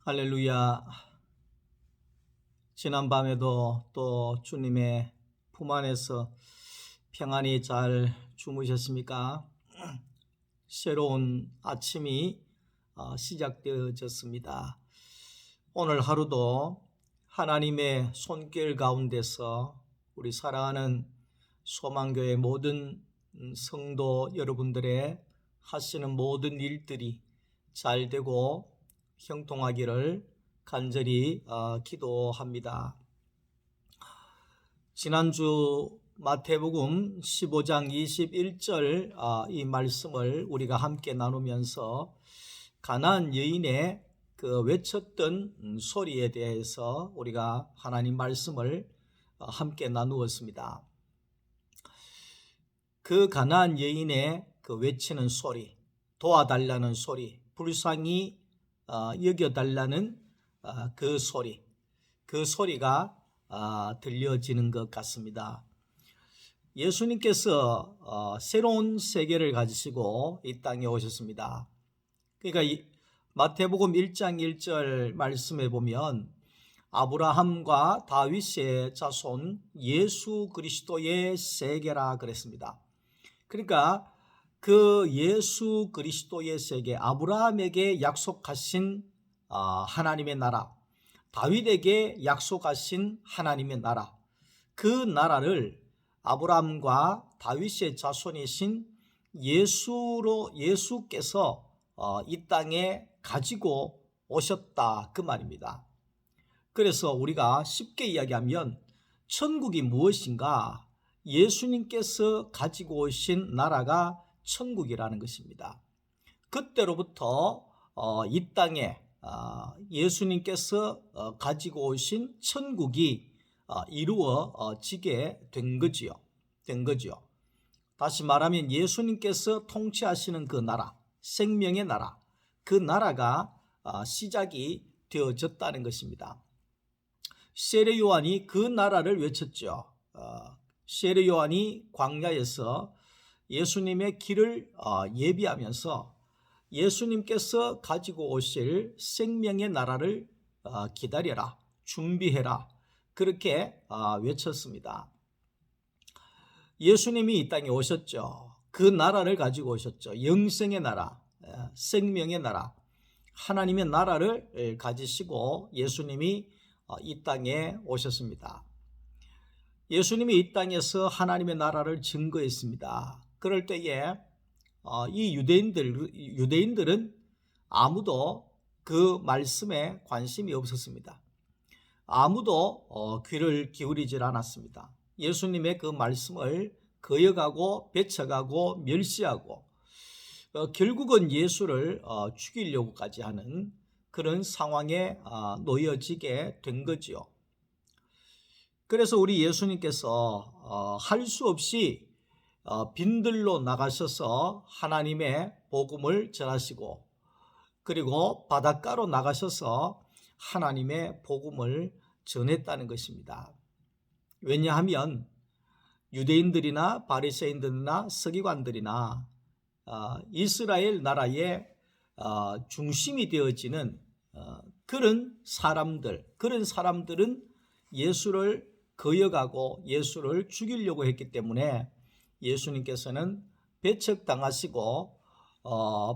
할렐루야. 지난밤에도 또 주님의 품 안에서 평안히 잘 주무셨습니까? 새로운 아침이 시작되어졌습니다. 오늘 하루도 하나님의 손길 가운데서 우리 사랑하는 소망교회 모든 성도 여러분들의 하시는 모든 일들이 잘 되고 형통하기를 간절히 기도합니다. 지난주 마태복음 15장 21절 이 말씀을 우리가 함께 나누면서 가나안 여인의 그 외쳤던 소리에 대해서 우리가 하나님 말씀을 함께 나누었습니다. 그 가나안 여인의 그 외치는 소리, 도와달라는 소리, 불쌍히 여겨달라는 그 소리가 들려지는 것 같습니다. 예수님께서 새로운 세계를 가지시고 이 땅에 오셨습니다. 그러니까 마태복음 1장 1절 말씀에 보면 아브라함과 다윗의 자손 예수 그리스도의 세계라 그랬습니다. 그러니까 그 예수 그리스도의 세계, 아브라함에게 약속하신 하나님의 나라, 다윗에게 약속하신 하나님의 나라, 그 나라를 아브라함과 다윗의 자손이신 예수께서 이 땅에 가지고 오셨다 그 말입니다. 그래서 우리가 쉽게 이야기하면 천국이 무엇인가? 예수님께서 가지고 오신 나라가 천국이라는 것입니다. 그때로부터 이 땅에 예수님께서 가지고 오신 천국이 이루어지게 된 거지요. 다시 말하면 예수님께서 통치하시는 그 나라, 생명의 나라, 그 나라가 시작이 되어졌다는 것입니다. 세례 요한이 그 나라를 외쳤죠. 세례 요한이 광야에서 예수님의 길을 예비하면서 예수님께서 가지고 오실 생명의 나라를 기다려라, 준비해라, 그렇게 외쳤습니다. 예수님이 이 땅에 오셨죠. 그 나라를 가지고 오셨죠. 영생의 나라, 생명의 나라, 하나님의 나라를 가지시고 예수님이 이 땅에 오셨습니다. 예수님이 이 땅에서 하나님의 나라를 증거했습니다. 그럴 때에 이 유대인들은 아무도 그 말씀에 관심이 없었습니다. 아무도 귀를 기울이질 않았습니다. 예수님의 그 말씀을 거역하고 배척하고 멸시하고 결국은 예수를 죽이려고까지 하는 그런 상황에 놓여지게 된 거지요. 그래서 우리 예수님께서 할 수 없이 빈들로 나가셔서 하나님의 복음을 전하시고, 그리고 바닷가로 나가셔서 하나님의 복음을 전했다는 것입니다. 왜냐하면 유대인들이나 바리새인들이나 서기관들이나 이스라엘 나라의 중심이 되어지는 그런 사람들은 예수를 거역하고 예수를 죽이려고 했기 때문에 예수님께서는 배척당하시고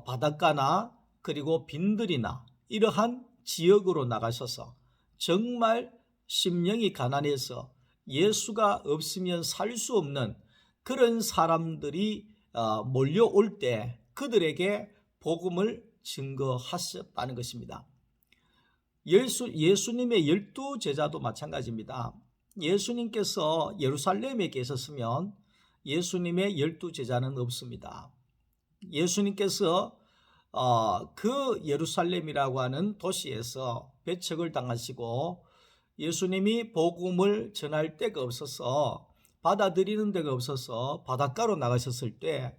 바닷가나 그리고 빈들이나 이러한 지역으로 나가셔서 정말 심령이 가난해서 예수가 없으면 살 수 없는 그런 사람들이 몰려올 때 그들에게 복음을 증거하셨다는 것입니다. 예수님의 12제자도 마찬가지입니다. 예수님께서 예루살렘에 계셨으면 예수님의 12제자는 없습니다. 예수님께서 그 예루살렘이라고 하는 도시에서 배척을 당하시고 예수님이 복음을 전할 데가 없어서, 받아들이는 데가 없어서 바닷가로 나가셨을 때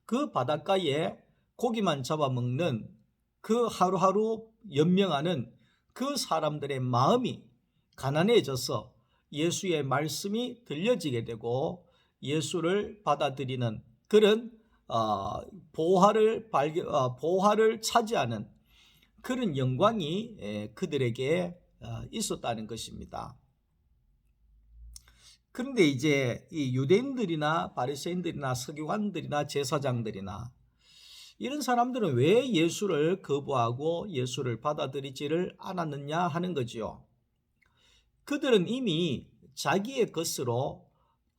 그 바닷가에 고기만 잡아먹는 그 하루하루 연명하는 그 사람들의 마음이 가난해져서 예수의 말씀이 들려지게 되고 예수를 받아들이는 그런 보화를 차지하는 그런 영광이 그들에게 있었다는 것입니다. 그런데 이제 이 유대인들이나 바리새인들이나 서기관들이나 제사장들이나 이런 사람들은 왜 예수를 거부하고 예수를 받아들이지를 않았느냐 하는 거지요. 그들은 이미 자기의 것으로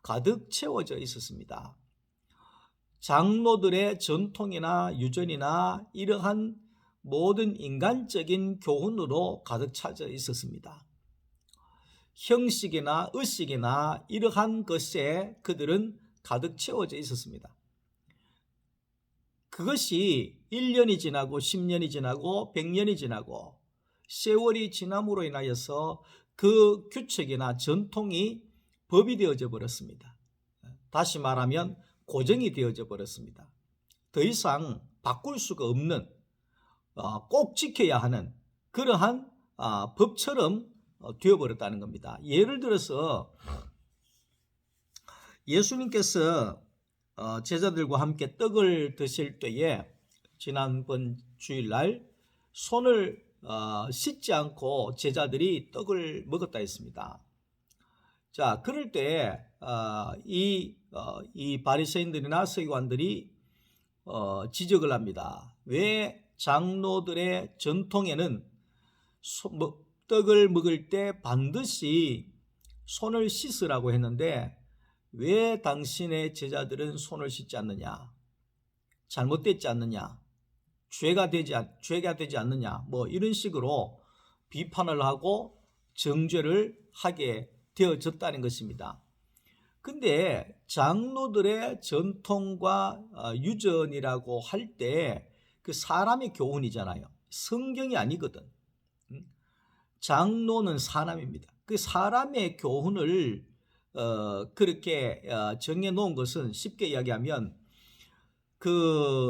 가득 채워져 있었습니다. 장로들의 전통이나 유전이나 이러한 모든 인간적인 교훈으로 가득 차져 있었습니다. 형식이나 의식이나 이러한 것에 그들은 가득 채워져 있었습니다. 그것이 1년이 지나고 10년이 지나고 100년이 지나고 세월이 지남으로 인하여서 그 규칙이나 전통이 법이 되어져 버렸습니다. 다시 말하면 고정이 되어져 버렸습니다. 더 이상 바꿀 수가 없는 꼭 지켜야 하는 그러한 법처럼 되어버렸다는 겁니다. 예를 들어서 예수님께서 제자들과 함께 떡을 드실 때에 지난번 주일날 손을 씻지 않고 제자들이 떡을 먹었다 했습니다. 자, 그럴 때 이 바리새인들이나 서기관들이 지적을 합니다. 왜 장로들의 전통에는 떡을 먹을 때 반드시 손을 씻으라고 했는데 왜 당신의 제자들은 손을 씻지 않느냐? 잘못됐지 않느냐? 죄가 되지 않느냐? 뭐 이런 식으로 비판을 하고 정죄를 하게 되어졌다는 것입니다. 근데 장로들의 전통과 유전이라고 할 때 그 사람의 교훈이잖아요. 성경이 아니거든. 장로는 사람입니다. 그 사람의 교훈을 그렇게 정해 놓은 것은 쉽게 이야기하면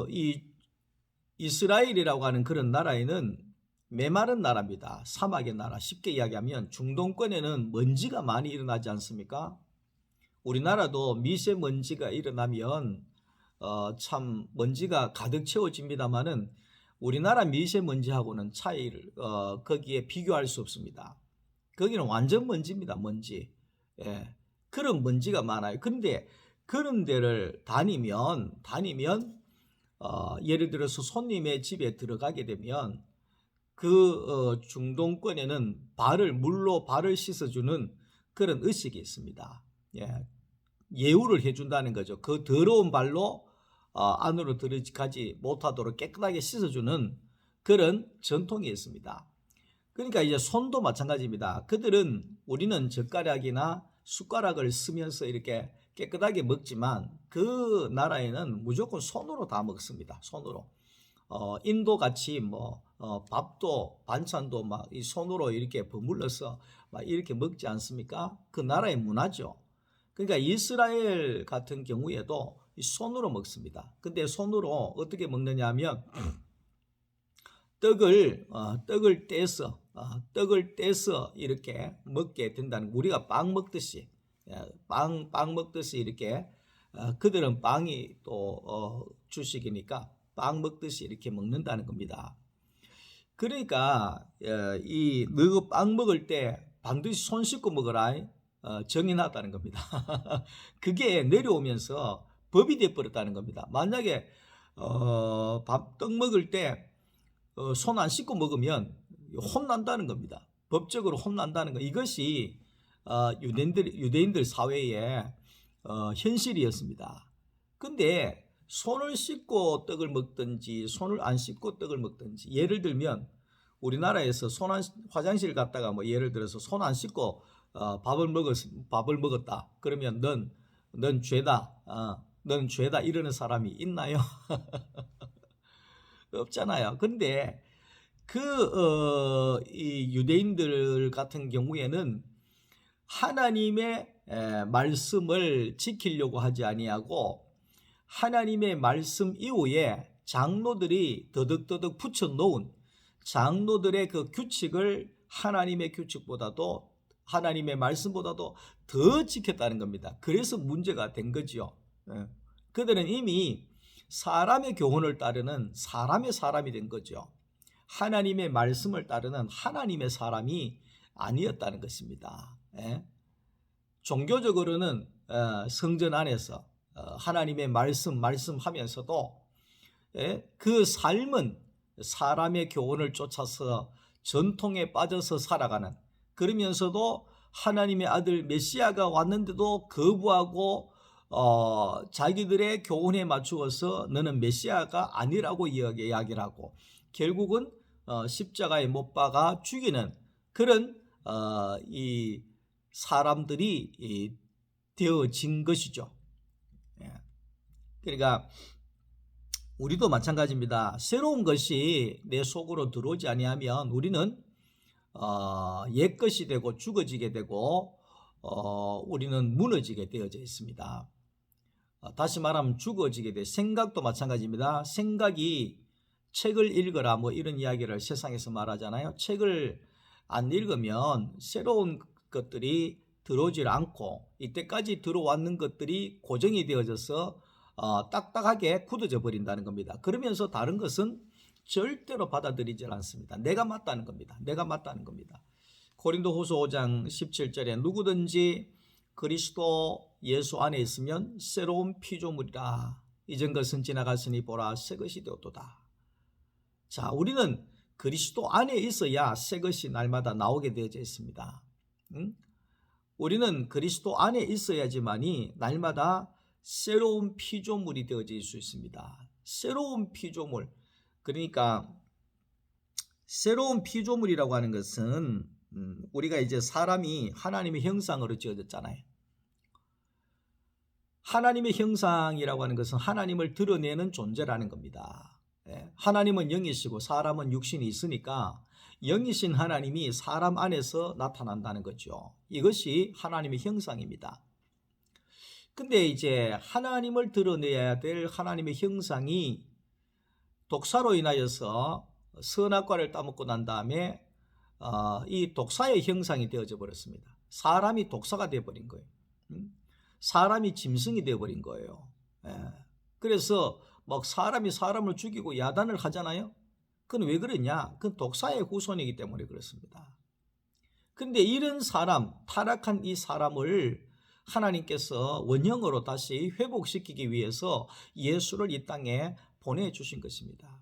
이 이스라엘이라고 하는 그런 나라에는 메마른 나라입니다. 사막의 나라. 쉽게 이야기하면 중동권에는 먼지가 많이 일어나지 않습니까? 우리나라도 미세먼지가 일어나면 참 먼지가 가득 채워집니다만은 우리나라 미세먼지하고는 차이를 거기에 비교할 수 없습니다. 거기는 완전 먼지입니다. 먼지. 예, 그런 먼지가 많아요. 근데 그런 데를 다니면 예를 들어서 손님의 집에 들어가게 되면 그 중동권에는 물로 발을 씻어주는 그런 의식이 있습니다. 예, 예우를 해준다는 거죠. 그 더러운 발로 안으로 들어가지 못하도록 깨끗하게 씻어주는 그런 전통이 있습니다. 그러니까 이제 손도 마찬가지입니다. 우리는 젓가락이나 숟가락을 쓰면서 이렇게 깨끗하게 먹지만 그 나라에는 무조건 손으로 다 먹습니다. 손으로. 인도 같이 밥도 반찬도 막 이 손으로 이렇게 버물러서 막 이렇게 먹지 않습니까? 그 나라의 문화죠. 그러니까 이스라엘 같은 경우에도 손으로 먹습니다. 근데 손으로 어떻게 먹느냐 하면 떡을 떼서 이렇게 먹게 된다는, 우리가 빵 먹듯이 이렇게 그들은 빵이 또 주식이니까 빵 먹듯이 이렇게 먹는다는 겁니다. 그러니까 너 빵 먹을 때 반드시 손 씻고 먹어라 정해놨다는 겁니다. 그게 내려오면서 법이 되어버렸다는 겁니다. 만약에 떡 먹을 때 손 안 씻고 먹으면 혼난다는 겁니다. 법적으로 혼난다는 거. 이것이 유대인들 사회의 현실이었습니다. 근데 손을 씻고 떡을 먹든지 손을 안 씻고 떡을 먹든지, 예를 들면 우리나라에서 화장실 갔다가 예를 들어서 손 안 씻고 밥을 먹었다. 그러면 넌 죄다. 넌 죄다 이러는 사람이 있나요? 없잖아요. 근데 이 유대인들 같은 경우에는 하나님의 말씀을 지키려고 하지 아니하고 하나님의 말씀 이후에 장로들이 더덕더덕 붙여놓은 장로들의 그 규칙을 하나님의 규칙보다도, 하나님의 말씀보다도 더 지켰다는 겁니다. 그래서 문제가 된 거지요. 그들은 이미 사람의 교훈을 따르는 사람이 된 거죠. 하나님의 말씀을 따르는 하나님의 사람이 아니었다는 것입니다. 예? 종교적으로는 성전 안에서 하나님의 말씀하면서도 그 삶은 사람의 교훈을 쫓아서 전통에 빠져서 살아가는, 그러면서도 하나님의 아들 메시아가 왔는데도 거부하고 자기들의 교훈에 맞추어서 너는 메시아가 아니라고 이야기를 하고 결국은 십자가에 못 박아 죽이는 그런 이 사람들이 되어진 것이죠. 그러니까 우리도 마찬가지입니다. 새로운 것이 내 속으로 들어오지 아니하면 우리는 옛 것이 되고 죽어지게 되고 우리는 무너지게 되어져 있습니다. 다시 말하면 죽어지게 돼. 생각도 마찬가지입니다. 생각이 책을 읽어라 뭐 이런 이야기를 세상에서 말하잖아요. 책을 안 읽으면 새로운 것들이 들어오질 않고 이때까지 들어왔는 것들이 고정이 되어져서 딱딱하게 굳어져 버린다는 겁니다. 그러면서 다른 것은 절대로 받아들이질 않습니다. 내가 맞다는 겁니다. 내가 맞다는 겁니다. 고린도후서 5장 17절에 누구든지 그리스도 예수 안에 있으면 새로운 피조물이라. 이전 것은 지나갔으니 보라 새 것이 되었도다. 자, 우리는 그리스도 안에 있어야 새 것이 날마다 나오게 되어져 있습니다. 우리는 그리스도 안에 있어야지만이 날마다 새로운 피조물이 되어질 수 있습니다. 새로운 피조물. 그러니까 새로운 피조물이라고 하는 것은 우리가 이제 사람이 하나님의 형상으로 지어졌잖아요. 하나님의 형상이라고 하는 것은 하나님을 드러내는 존재라는 겁니다. 하나님은 영이시고 사람은 육신이 있으니까 영이신 하나님이 사람 안에서 나타난다는 거죠. 이것이 하나님의 형상입니다. 근데 이제 하나님을 드러내야 될 하나님의 형상이 독사로 인하여서 선악과를 따먹고 난 다음에 이 독사의 형상이 되어져 버렸습니다. 사람이 독사가 되어버린 거예요. 사람이 짐승이 되어버린 거예요. 그래서 막 사람이 사람을 죽이고 야단을 하잖아요. 그건 왜 그러냐? 그건 독사의 후손이기 때문에 그렇습니다. 근데 이런 사람, 타락한 이 사람을 하나님께서 원형으로 다시 회복시키기 위해서 예수를 이 땅에 보내주신 것입니다.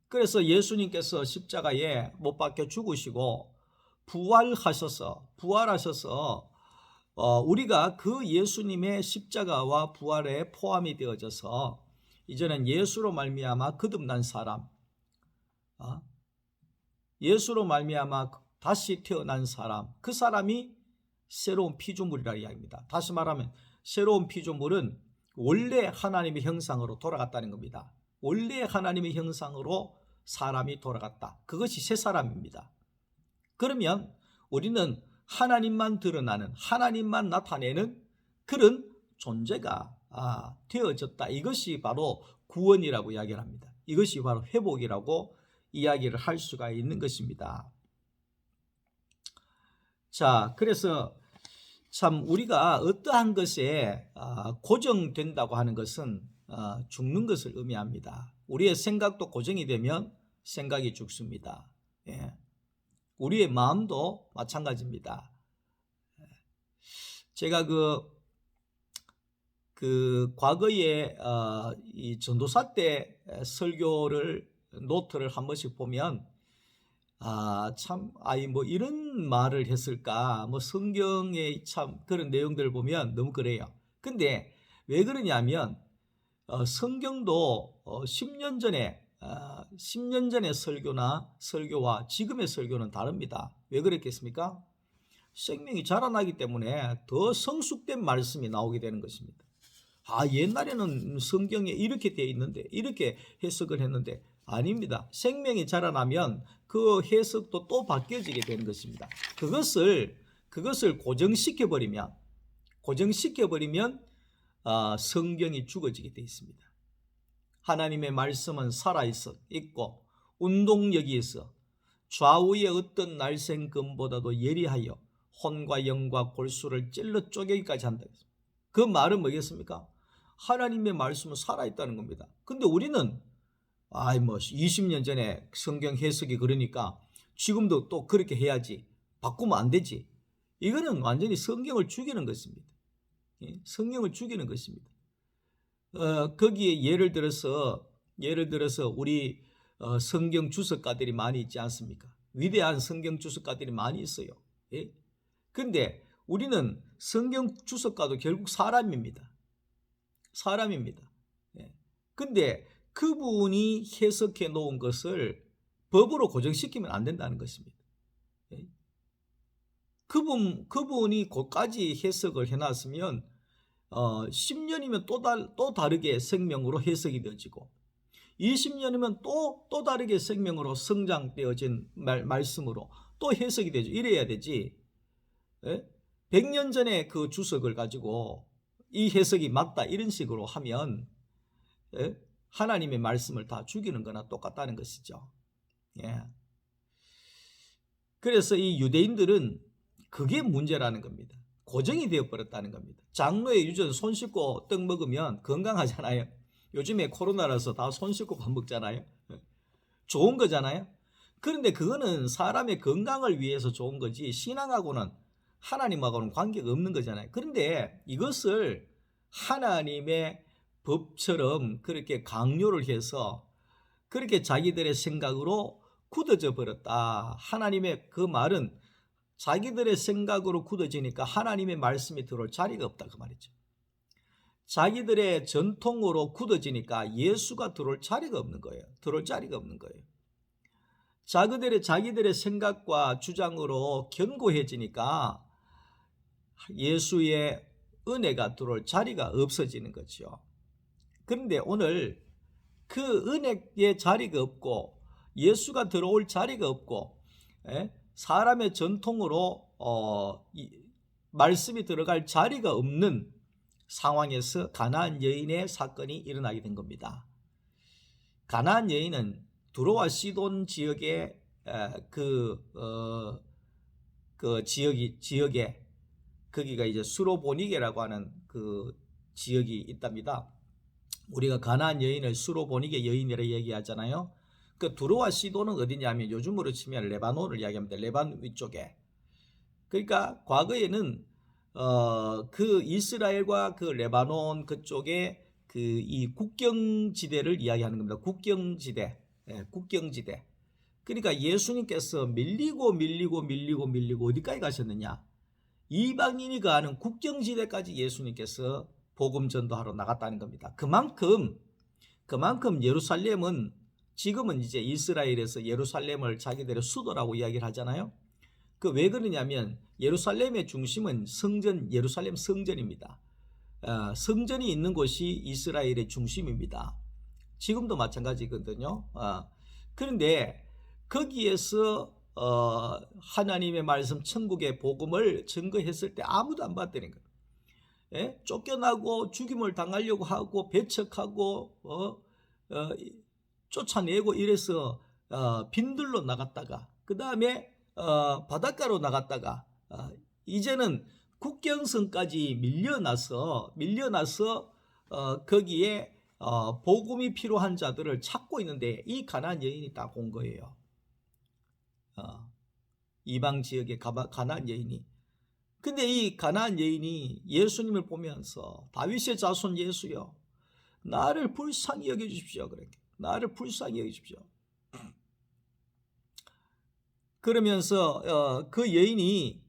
그래서 예수님께서 십자가에 못 박혀 죽으시고 부활하셔서 우리가 그 예수님의 십자가와 부활에 포함이 되어져서 이제는 예수로 말미암아 거듭난 사람, 예수로 말미암아 다시 태어난 사람, 그 사람이 새로운 피조물이라 이야기합니다. 다시 말하면 새로운 피조물은 원래 하나님의 형상으로 돌아갔다는 겁니다. 원래 하나님의 형상으로 사람이 돌아갔다. 그것이 새 사람입니다. 그러면 우리는 하나님만 드러나는, 하나님만 나타내는 그런 존재가 되어졌다. 이것이 바로 구원이라고 이야기를 합니다. 이것이 바로 회복이라고 이야기를 할 수가 있는 것입니다. 자, 그래서 참 우리가 어떠한 것에 고정된다고 하는 것은 죽는 것을 의미합니다. 우리의 생각도 고정이 되면 생각이 죽습니다. 우리의 마음도 마찬가지입니다. 제가 그 과거에 이 전도사 때 설교를 노트를 한 번씩 보면 뭐 이런 말을 했을까? 뭐 성경의 참 그런 내용들을 보면 너무 그래요. 근데 왜 그러냐면 성경도 10년 전에 설교와 지금의 설교는 다릅니다. 왜 그랬겠습니까? 생명이 자라나기 때문에 더 성숙된 말씀이 나오게 되는 것입니다. 옛날에는 성경에 이렇게 되어 있는데, 이렇게 해석을 했는데, 아닙니다. 생명이 자라나면 그 해석도 또 바뀌어지게 되는 것입니다. 그것을 고정시켜버리면 성경이 죽어지게 되어 있습니다. 하나님의 말씀은 살아있고 운동력이 있어 좌우의 어떤 날생금보다도 예리하여 혼과 영과 골수를 찔러 쪼개기까지 한다. 그 말은 뭐겠습니까? 하나님의 말씀은 살아있다는 겁니다. 근데 우리는 아이 뭐 20년 전에 성경 해석이 그러니까 지금도 또 그렇게 해야지. 바꾸면 안 되지. 이거는 완전히 성경을 죽이는 것입니다. 예? 성경을 죽이는 것입니다. 거기에 예를 들어서 우리 성경 주석가들이 많이 있지 않습니까? 위대한 성경 주석가들이 많이 있어요. 예? 근데 우리는 성경 주석가도 결국 사람입니다. 사람입니다. 예. 근데 그분이 해석해 놓은 것을 법으로 고정시키면 안 된다는 것입니다. 예. 그분이 그까지 해석을 해놨으면 10년이면 또 다르게 생명으로 해석이 되어지고 20년이면 또 다르게 생명으로 성장되어진 말씀으로 또 해석이 되죠. 이래야 되지. 예? 100년 전에 그 주석을 가지고 이 해석이 맞다 이런 식으로 하면 예? 하나님의 말씀을 다 죽이는 거나 똑같다는 것이죠. 예. 그래서 이 유대인들은 그게 문제라는 겁니다. 고정이 되어버렸다는 겁니다. 장로의 유전 손 씻고 떡 먹으면 건강하잖아요. 요즘에 코로나라서 다 손 씻고 밥 먹잖아요. 좋은 거잖아요. 그런데 그거는 사람의 건강을 위해서 좋은 거지 신앙하고는 하나님하고는 관계가 없는 거잖아요. 그런데 이것을 하나님의 법처럼 그렇게 강요를 해서 그렇게 자기들의 생각으로 굳어져 버렸다. 하나님의 그 말은 자기들의 생각으로 굳어지니까 하나님의 말씀이 들어올 자리가 없다 그 말이죠. 자기들의 전통으로 굳어지니까 예수가 들어올 자리가 없는 거예요. 들어올 자리가 없는 거예요. 자기들의 생각과 주장으로 견고해지니까 예수의 은혜가 들어올 자리가 없어지는 거죠. 그런데 오늘 그 은혜의 자리가 없고 예수가 들어올 자리가 없고 사람의 전통으로 말씀이 들어갈 자리가 없는 상황에서 가나안 여인의 사건이 일어나게 된 겁니다. 가나안 여인은 두로와 시돈 지역의 그 지역에 거기가 이제 수로보니게라고 하는 그 지역이 있답니다. 우리가 가나안 여인을 수로보니게 여인이라 얘기하잖아요. 그 두로와 시돈은 어디냐면 요즘으로 치면 레바논을 이야기합니다. 레바논 위쪽에. 그러니까 과거에는 그 이스라엘과 그 레바논 그쪽에 그 이 국경지대를 이야기하는 겁니다. 국경지대. 예, 국경지대. 그러니까 예수님께서 밀리고 어디까지 가셨느냐? 이방인이 가는 국경지대까지 예수님께서 복음 전도하러 나갔다는 겁니다. 그만큼 예루살렘은 지금은 이제 이스라엘에서 예루살렘을 자기들의 수도라고 이야기를 하잖아요. 그 왜 그러냐면 예루살렘의 중심은 예루살렘 성전입니다. 성전이 있는 곳이 이스라엘의 중심입니다. 지금도 마찬가지거든요. 그런데 거기에서 하나님의 말씀 천국의 복음을 증거했을 때 아무도 안 받더는 거예요. 예? 쫓겨나고 죽임을 당하려고 하고 배척하고 쫓아내고 이래서 빈들로 나갔다가 그 다음에 바닷가로 나갔다가 이제는 국경선까지 밀려나서 거기에 복음이 필요한 자들을 찾고 있는데 이 가나안 여인이 딱 온 거예요. 이방 지역의 가나안 여인이. 근데 이 가나안 여인이 예수님을 보면서 다윗의 자손 예수여 나를 불쌍히 여겨주십시오. 그렇게 나를 불쌍히 여겨주십시오. 그러면서 그 여인이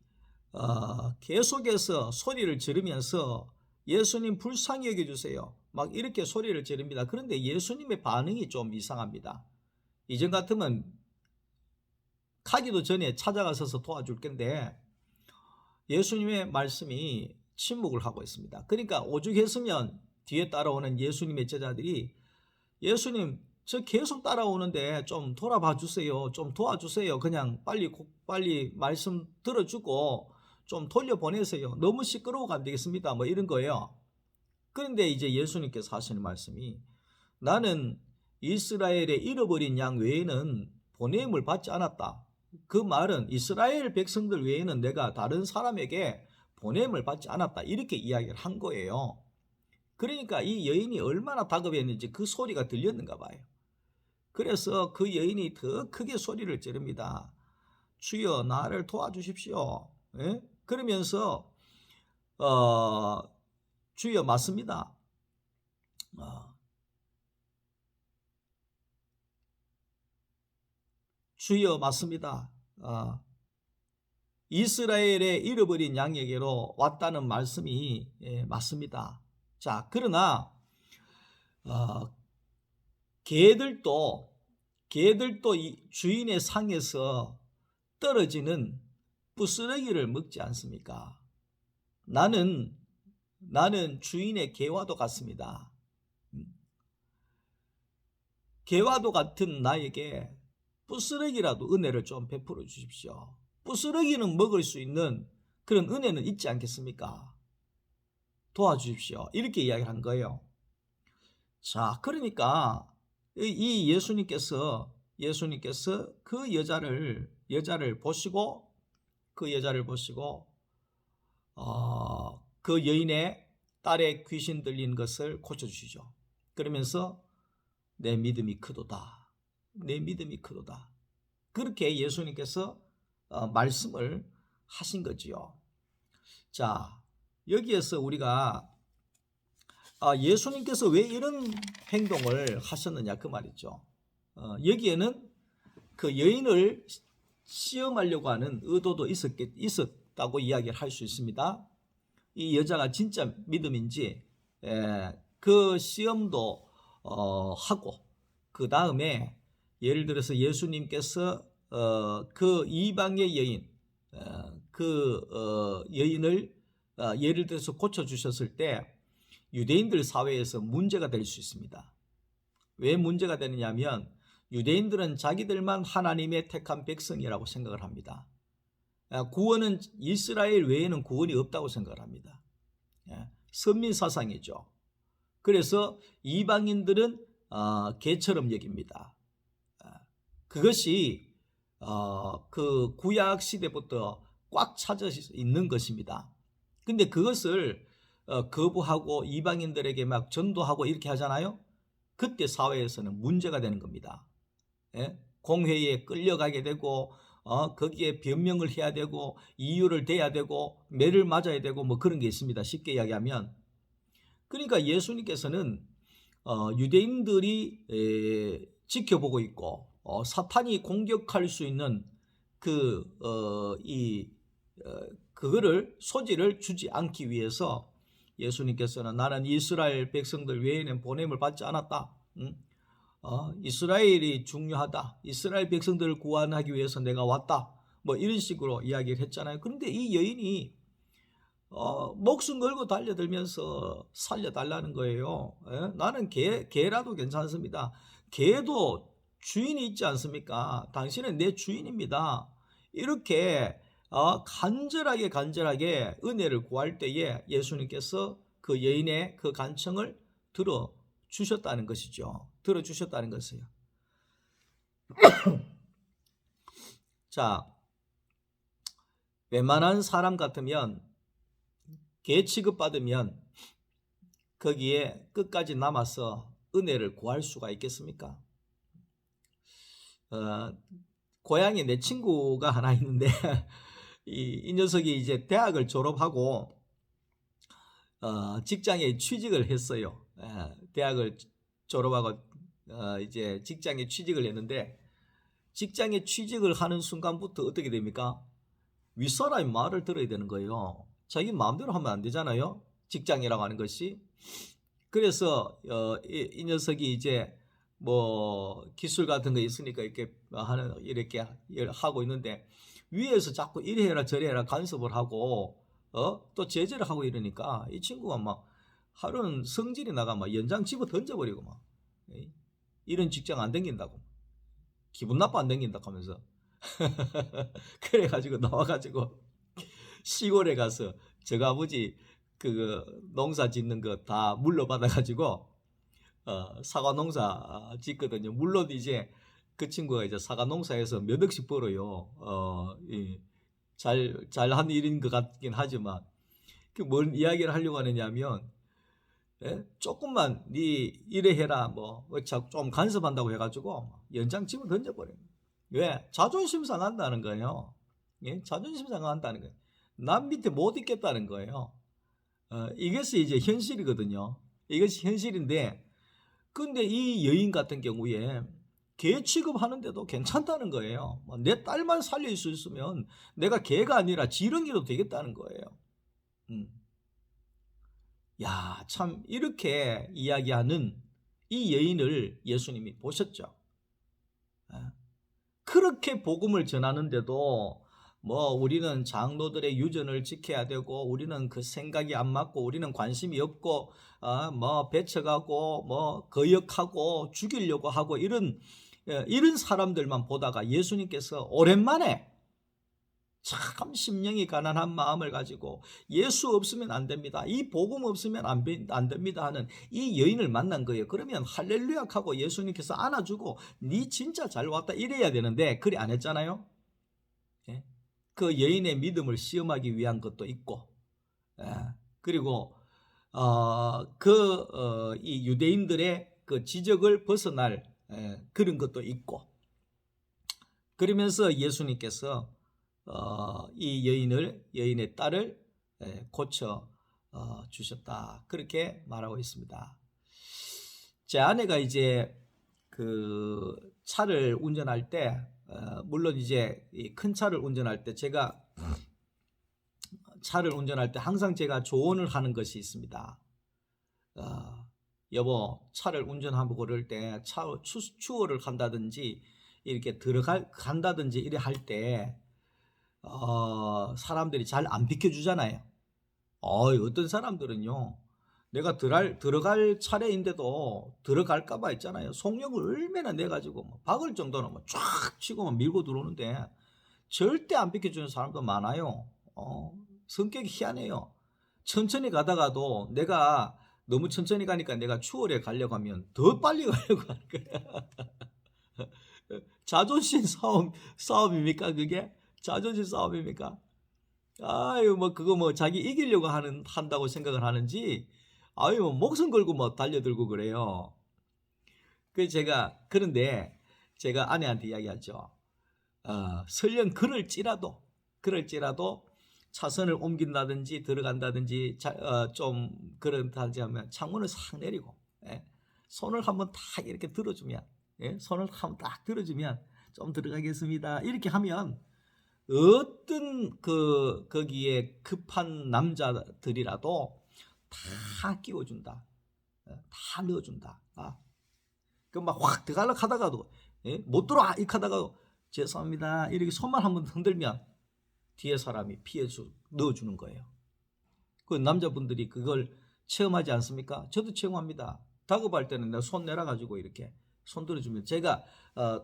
계속해서 소리를 지르면서 예수님 불쌍히 여겨주세요. 막 이렇게 소리를 지릅니다. 그런데 예수님의 반응이 좀 이상합니다. 이전 같으면 가기도 전에 찾아가서 도와줄 건데 예수님의 말씀이 침묵을 하고 있습니다. 그러니까 오죽했으면 뒤에 따라오는 예수님의 제자들이 예수님 저 계속 따라오는데 좀 돌아봐 주세요. 좀 도와주세요. 그냥 빨리 말씀 들어주고 좀 돌려보내세요. 너무 시끄러워가 안 되겠습니다. 뭐 이런 거예요. 그런데 이제 예수님께서 하시는 말씀이 나는 이스라엘의 잃어버린 양 외에는 보냄을 받지 않았다. 그 말은 이스라엘 백성들 외에는 내가 다른 사람에게 보냄을 받지 않았다. 이렇게 이야기를 한 거예요. 그러니까 이 여인이 얼마나 다급했는지 그 소리가 들렸는가 봐요. 그래서 그 여인이 더 크게 소리를 지릅니다. 주여 나를 도와주십시오. 예? 그러면서 주여 맞습니다. 주여 맞습니다. 이스라엘의 잃어버린 양에게로 왔다는 말씀이 맞습니다. 자, 그러나 개들도 이 주인의 상에서 떨어지는 부스러기를 먹지 않습니까? 나는 주인의 개와도 같습니다. 개와도 같은 나에게 부스러기라도 은혜를 좀 베풀어 주십시오. 부스러기는 먹을 수 있는 그런 은혜는 있지 않겠습니까? 도와주십시오. 이렇게 이야기를 한 거예요. 자, 그러니까 이 예수님께서 그 여자를 보시고 그 여인의 딸의 귀신 들린 것을 고쳐주시죠. 그러면서 내 믿음이 크도다. 내 믿음이 크도다. 그렇게 예수님께서 말씀을 하신 거지요. 자, 여기에서 우리가 예수님께서 왜 이런 행동을 하셨느냐 그 말이죠. 여기에는 그 여인을 시험하려고 하는 의도도 있었다고 이야기를 할 수 있습니다. 이 여자가 진짜 믿음인지 그 시험도 하고, 그 다음에 예를 들어서 예수님께서 그 이방의 여인, 여인을 예를 들어서 고쳐주셨을 때 유대인들 사회에서 문제가 될 수 있습니다. 왜 문제가 되느냐면 유대인들은 자기들만 하나님의 택한 백성이라고 생각을 합니다. 구원은 이스라엘 외에는 구원이 없다고 생각을 합니다. 선민 사상이죠. 그래서 이방인들은 개처럼 여깁니다. 그것이 그 구약 시대부터 꽉 차져 있는 것입니다. 근데 그것을 거부하고 이방인들에게 막 전도하고 이렇게 하잖아요. 그때 사회에서는 문제가 되는 겁니다. 공회에 끌려가게 되고 거기에 변명을 해야 되고 이유를 대야 되고 매를 맞아야 되고 뭐 그런 게 있습니다. 쉽게 이야기하면. 그러니까 예수님께서는 유대인들이 지켜보고 있고 사탄이 공격할 수 있는 그거를 소지를 주지 않기 위해서 예수님께서는 나는 이스라엘 백성들 외에는 보냄을 받지 않았다. 이스라엘이 중요하다. 이스라엘 백성들을 구원하기 위해서 내가 왔다. 뭐 이런 식으로 이야기를 했잖아요. 그런데 이 여인이 목숨 걸고 달려들면서 살려달라는 거예요. 나는 개라도 괜찮습니다. 개도 주인이 있지 않습니까? 당신은 내 주인입니다. 이렇게 간절하게 은혜를 구할 때에 예수님께서 그 여인의 그 간청을 들어주셨다는 것이죠. 들어주셨다는 것이에요. 자, 웬만한 사람 같으면 개 취급받으면 거기에 끝까지 남아서 은혜를 구할 수가 있겠습니까? 고향에 내 친구가 하나 있는데 이 녀석이 이제 대학을 졸업하고 직장에 취직을 했어요. 대학을 졸업하고 이제 직장에 취직을 했는데 직장에 취직을 하는 순간부터 어떻게 됩니까? 윗사람이 말을 들어야 되는 거예요. 자기 마음대로 하면 안 되잖아요. 직장이라고 하는 것이. 그래서 이 녀석이 이제 뭐 기술 같은 거 있으니까 이렇게 하고 있는데 위에서 자꾸 이래 해라 저래 해라 간섭을 하고 또 제재를 하고 이러니까 이 친구가 막 하루는 성질이 나가 막 연장 집어 던져버리고 막 이런 직장 안 댕긴다고 기분 나빠 안 댕긴다 하면서 그래가지고 나와가지고 시골에 가서 저거 아버지 그 농사 짓는 거 다 물러받아가지고 사과 농사 짓거든요. 물론 이제 그 친구가 이제 사과 농사에서 몇 억씩 벌어요. 잘한 일인 것 같긴 하지만 그 뭔 이야기를 하려고 하느냐면 예? 조금만 네 이래 해라 좀 간섭한다고 해가지고 연장 집어 던져버려요. 왜? 자존심 상한다는 거예요. 예? 자존심 상한다는 거예요. 남 밑에 못 있겠다는 거예요. 이것이 이제 현실이거든요. 이것이 현실인데, 근데 이 여인 같은 경우에 개 취급하는데도 괜찮다는 거예요. 내 딸만 살릴 수 있으면 내가 개가 아니라 지렁이도 되겠다는 거예요. 야, 참 이렇게 이야기하는 이 여인을 예수님이 보셨죠. 그렇게 복음을 전하는데도 우리는 장로들의 유전을 지켜야 되고, 우리는 그 생각이 안 맞고, 우리는 관심이 없고, 배척하고 거역하고 죽이려고 하고 이런 사람들만 보다가 예수님께서 오랜만에 참 심령이 가난한 마음을 가지고 예수 없으면 안 됩니다, 이 복음 없으면 안 됩니다 하는 이 여인을 만난 거예요. 그러면 할렐루야 하고 예수님께서 안아주고 니 진짜 잘 왔다 이래야 되는데 그리 안 했잖아요. 예? 그 여인의 믿음을 시험하기 위한 것도 있고, 그리고 이 유대인들의 그 지적을 벗어날 그런 것도 있고, 그러면서 예수님께서 이 여인의 딸을 고쳐 주셨다, 그렇게 말하고 있습니다. 제 아내가 이제 그 차를 운전할 때, 물론 이제 큰 차를 운전할 때 제가 항상 제가 조언을 하는 것이 있습니다. 여보, 차를 운전하고 그럴 때 추월을 간다든지 이렇게 간다든지 이래 할 때 사람들이 잘 안 비켜주잖아요. 어떤 사람들은요, 내가 들어갈 차례인데도 들어갈까봐 있잖아요, 속력을 얼마나 내가지고 박을 정도는 쫙 치고 밀고 들어오는데 절대 안 비켜주는 사람도 많아요. 성격이 희한해요. 천천히 가다가도 내가 너무 천천히 가니까 내가 추월해 가려고 하면 더 빨리 가려고 하는 거야. 자존심 싸움입니까 그게? 자존심 싸움입니까? 아유, 그거 자기 이기려고 한다고 생각을 하는지, 아유, 목숨 걸고 달려들고 그래요. 그런데 제가 아내한테 이야기하죠. 설령 그럴지라도 차선을 옮긴다든지 들어간다든지 좀 그런다든지 하면 창문을 싹 내리고, 손을 한번 딱 이렇게 들어주면, 손을 한번 딱 들어주면 좀 들어가겠습니다 이렇게 하면 어떤 거기에 급한 남자들이라도 다 끼워준다, 다 넣어준다. 확 들어가려고 하다가도 못 들어와 이렇게 하다가도 죄송합니다 이렇게 손만 한번 흔들면 뒤에 사람이 넣어주는 거예요. 그 남자분들이 그걸 체험하지 않습니까? 저도 체험합니다. 다급할 때는 내가 손 내려가지고 이렇게 손 들어주면, 제가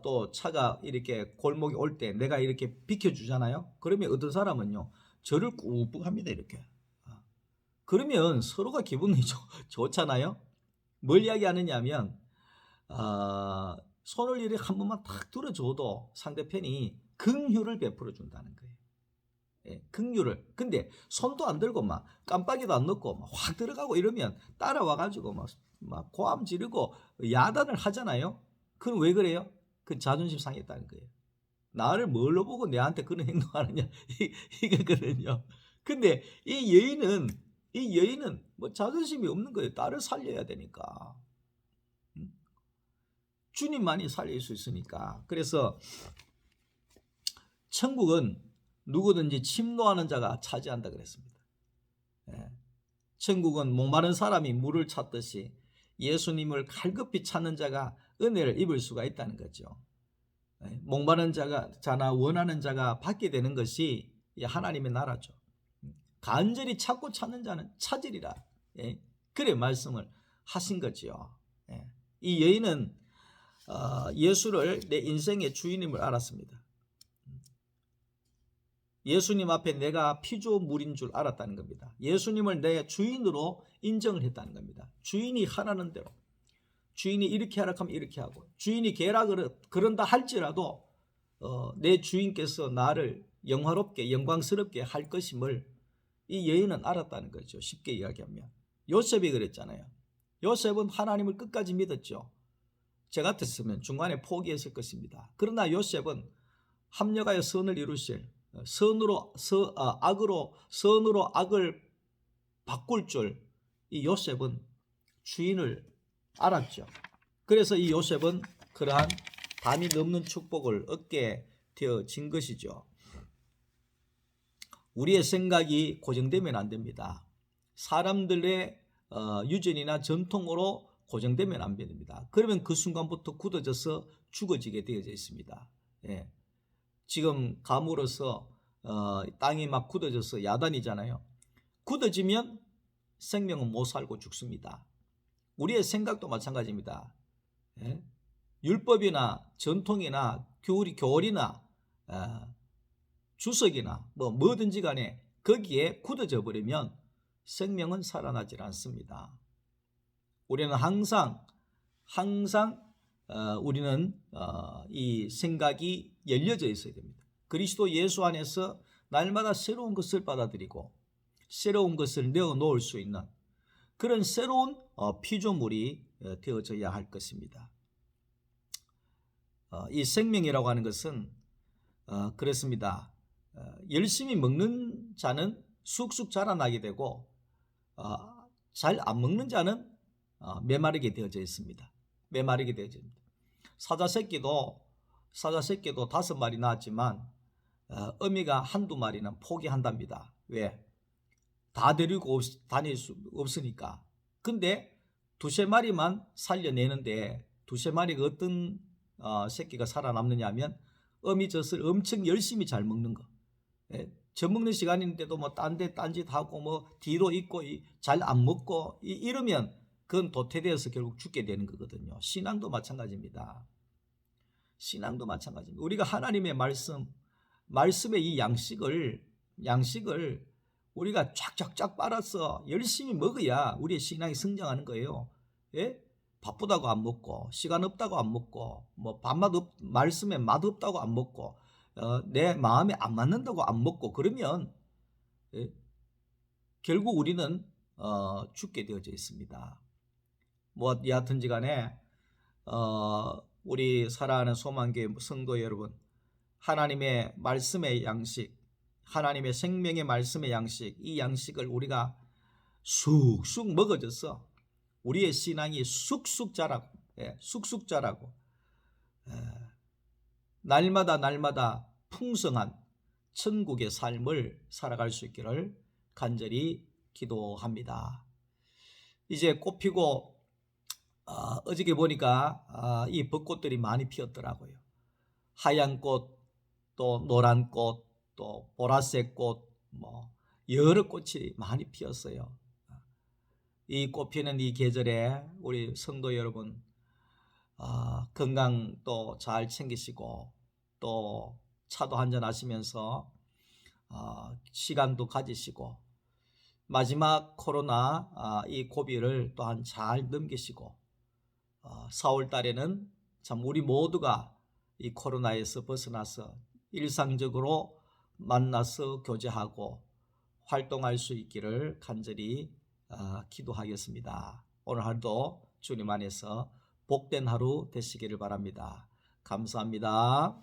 또 차가 이렇게 골목에 올 때 내가 이렇게 비켜주잖아요. 그러면 어떤 사람은요, 저를 꾹꾹 합니다 이렇게. 그러면 서로가 기분이 좋잖아요. 뭘 이야기하느냐 하면 손을 이렇게 한 번만 탁 들어줘도 상대편이 긍휼을 베풀어 준다는 거예요. 긍휼을. 근데 손도 안 들고 깜빡이도 안 넣고 확 들어가고 이러면 따라와가지고 고함 지르고 야단을 하잖아요. 그건 왜 그래요? 그 자존심 상했다는 거예요. 나를 뭘로 보고 내한테 그런 행동하느냐 이거거든요. 근데 이 여인은 자존심이 없는 거예요. 딸을 살려야 되니까. 주님만이 살릴 수 있으니까. 그래서 천국은 누구든지 침노하는 자가 차지한다 그랬습니다. 천국은 목마른 사람이 물을 찾듯이 예수님을 갈급히 찾는 자가 은혜를 입을 수가 있다는 거죠. 목마른 자나 원하는 자가 받게 되는 것이 하나님의 나라죠. 간절히 찾고 찾는 자는 찾으리라. 그래 말씀을 하신 거죠. 이 여인은 예수를 내 인생의 주인임을 알았습니다. 예수님 앞에 내가 피조물인 줄 알았다는 겁니다. 예수님을 내 주인으로 인정을 했다는 겁니다. 주인이 하라는 대로, 주인이 이렇게 하라 하면 이렇게 하고, 주인이 개라 그런다 할지라도 내 주인께서 나를 영화롭게 영광스럽게 할 것임을 이 여인은 알았다는 거죠. 쉽게 이야기하면 요셉이 그랬잖아요. 요셉은 하나님을 끝까지 믿었죠. 저 같았으면 중간에 포기했을 것입니다. 그러나 요셉은 합력하여 선을 이루실, 선으로 악을 바꿀 줄 이 요셉은 주인을 알았죠. 그래서 이 요셉은 그러한 담이 넘는 축복을 얻게 되어진 것이죠. 우리의 생각이 고정되면 안 됩니다. 사람들의 유전이나 전통으로 고정되면 안 됩니다. 그러면 그 순간부터 굳어져서 죽어지게 되어져 있습니다. 예. 지금 감으로서 땅이 막 굳어져서 야단이잖아요. 굳어지면 생명은 못 살고 죽습니다. 우리의 생각도 마찬가지입니다. 예? 율법이나 전통이나 교리나 주석이나 뭐든지 간에 거기에 굳어져 버리면 생명은 살아나질 않습니다. 우리는 항상 우리는 이 생각이 열려져 있어야 됩니다. 그리스도 예수 안에서 날마다 새로운 것을 받아들이고 새로운 것을 내어놓을 수 있는 그런 새로운 피조물이 되어져야 할 것입니다. 이 생명이라고 하는 것은 그렇습니다. 열심히 먹는 자는 쑥쑥 자라나게 되고 잘 안 먹는 자는 메마르게 되어져 있습니다. 메마르게 되어져 있습니다. 사자 새끼도 5마리 낳았지만 어미가 한두 마리는 포기한답니다. 왜? 다 데리고 다닐 수 없으니까. 근데 2-3마리만 살려내는데 2-3마리가 어떤 새끼가 살아남느냐 하면 어미 젖을 엄청 열심히 잘 먹는 거. 예? 젖 먹는 시간인데도 뭐 딴짓 하고 뭐 뒤로 있고 잘 안 먹고 이러면 그건 도태되어서 결국 죽게 되는 거거든요. 신앙도 마찬가지입니다. 신앙도 마찬가지입니다. 우리가 하나님의 말씀의 이 양식을 우리가 쫙쫙쫙 빨아서 열심히 먹어야 우리의 신앙이 성장하는 거예요. 예? 바쁘다고 안 먹고 시간 없다고 안 먹고 뭐 말씀에 맛 없다고 안 먹고 내 마음에 안 맞는다고 안 먹고 그러면 예? 결국 우리는 죽게 되어져 있습니다. 뭐 여하튼지 간에 우리 사랑하는 소망교회 성도 여러분, 하나님의 말씀의 양식, 하나님의 생명의 말씀의 양식, 이 양식을 우리가 쑥쑥 먹어져서 우리의 신앙이 쑥쑥 자라고, 쑥쑥 자라고 날마다 풍성한 천국의 삶을 살아갈 수 있기를 간절히 기도합니다. 이제 꽃 피고 어저께 보니까 이 벚꽃들이 많이 피었더라고요. 하얀 꽃, 또 노란 꽃, 또 보라색 꽃, 뭐 여러 꽃이 많이 피었어요. 이 꽃 피는 이 계절에 우리 성도 여러분 건강 또 잘 챙기시고 또 차도 한잔 하시면서 시간도 가지시고 마지막 코로나 이 고비를 또한 잘 넘기시고 4월 달에는 참 우리 모두가 이 코로나에서 벗어나서 일상적으로 만나서 교제하고 활동할 수 있기를 간절히 기도하겠습니다. 오늘 하루도 주님 안에서 복된 하루 되시기를 바랍니다. 감사합니다.